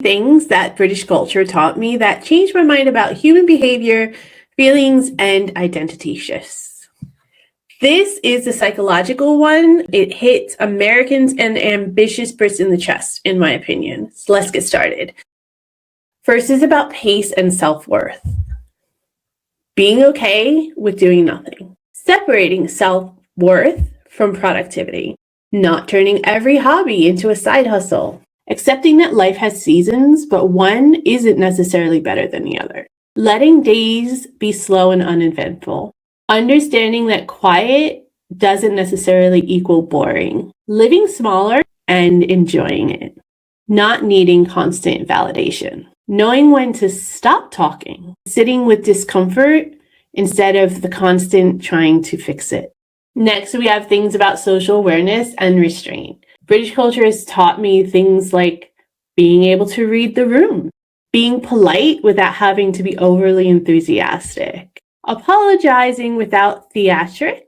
Things that British culture taught me that changed my mind about human behavior, feelings, and identity shifts. This is the psychological one. It hits Americans and ambitious Brits in the chest, in my opinion. So let's get started. First is about pace and self-worth. Being okay with doing nothing. Separating self-worth from productivity. Not turning every hobby into a side hustle. Accepting that life has seasons, but one isn't necessarily better than the other. Letting days be slow and uneventful. Understanding that quiet doesn't necessarily equal boring. Living smaller and enjoying it. Not needing constant validation. Knowing when to stop talking. Sitting with discomfort instead of the constant trying to fix it. Next, we have things about social awareness and restraint. British culture has taught me things like being able to read the room, being polite without having to be overly enthusiastic, apologizing without theatrics,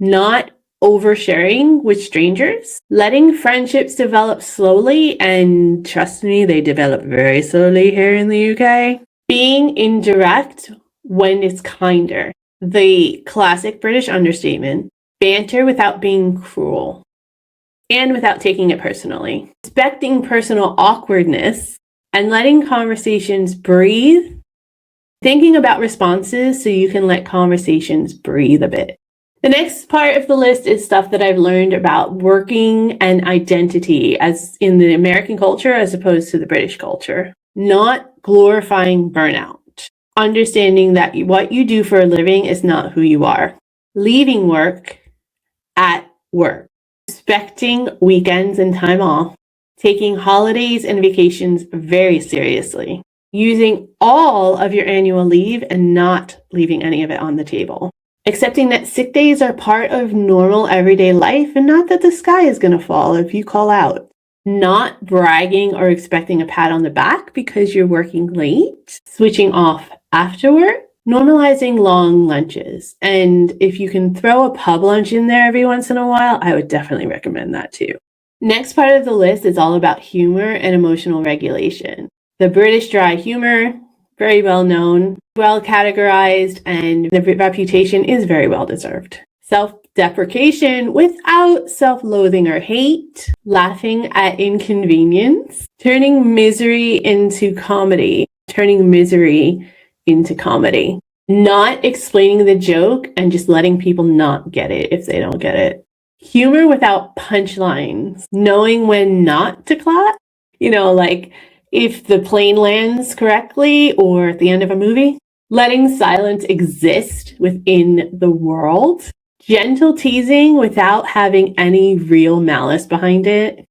not oversharing with strangers, letting friendships develop slowly, and trust me, they develop very slowly here in the UK, being indirect when it's kinder, the classic British understatement, banter without being cruel, and without taking it personally. Respecting personal awkwardness and letting conversations breathe. Thinking about responses so you can let conversations breathe a bit. The next part of the list is stuff that I've learned about working and identity as in the American culture as opposed to the British culture. Not glorifying burnout. Understanding that what you do for a living is not who you are. Leaving work at work. Respecting weekends and time off, taking holidays and vacations very seriously, using all of your annual leave and not leaving any of it on the table, accepting that sick days are part of normal everyday life and not that the sky is going to fall if you call out, not bragging or expecting a pat on the back because you're working late, switching off after work, normalizing long lunches. And if you can throw a pub lunch in there every once in a while, I would definitely recommend that too. Next part of the list is all about humor and emotional regulation. The British dry humor, very well known, well categorized, and the reputation is very well deserved. Self-deprecation without self-loathing or hate, laughing at inconvenience, turning misery into comedy, not explaining the joke and just letting people not get it if they don't get it. Humor without punchlines, knowing when not to clap, like if the plane lands correctly or at the end of a movie, letting silence exist within the world, gentle teasing without having any real malice behind it,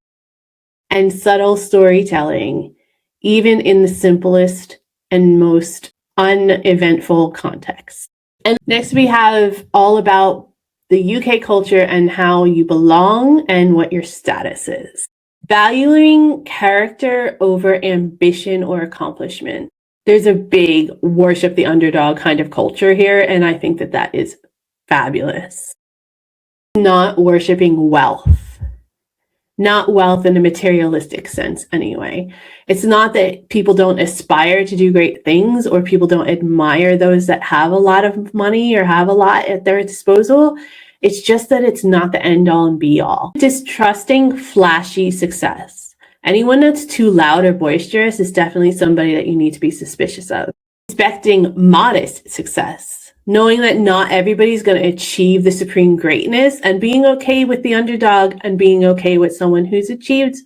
and subtle storytelling, even in the simplest and most uneventful context. And next we have all about the UK culture and how you belong and what your status is. Valuing character over ambition or accomplishment. There's a big worship the underdog kind of culture here, and I think that that is fabulous. Not worshiping wealth. Not wealth in a materialistic sense anyway. It's not that people don't aspire to do great things or people don't admire those that have a lot of money or have a lot at their disposal. It's just that it's not the end all and be all. Distrusting flashy success. Anyone that's too loud or boisterous is definitely somebody that you need to be suspicious of. Expecting modest success. Knowing that not everybody's going to achieve the supreme greatness and being okay with the underdog and being okay with someone who's achieved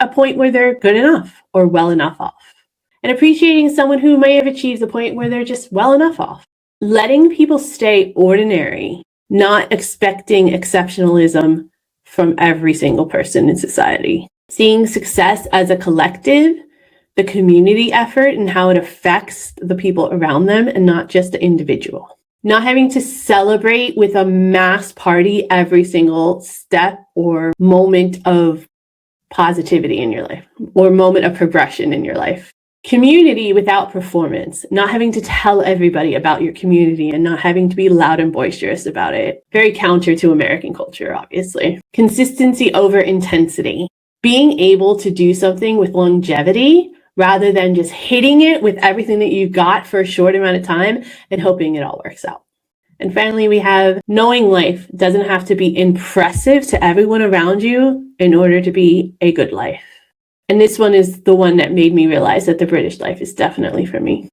a point where they're good enough or well enough off. And appreciating someone who may have achieved the point where they're just well enough off. Letting people stay ordinary, not expecting exceptionalism from every single person in society. Seeing success as a collective, the community effort and how it affects the people around them and not just the individual. Not having to celebrate with a mass party every single step or moment of positivity in your life or moment of progression in your life. Community without performance, not having to tell everybody about your community and not having to be loud and boisterous about it. Very counter to American culture, obviously. Consistency over intensity. Being able to do something with longevity rather than just hitting it with everything that you got for a short amount of time and hoping it all works out. And finally, we have knowing life doesn't have to be impressive to everyone around you in order to be a good life. And this one is the one that made me realize that the British life is definitely for me.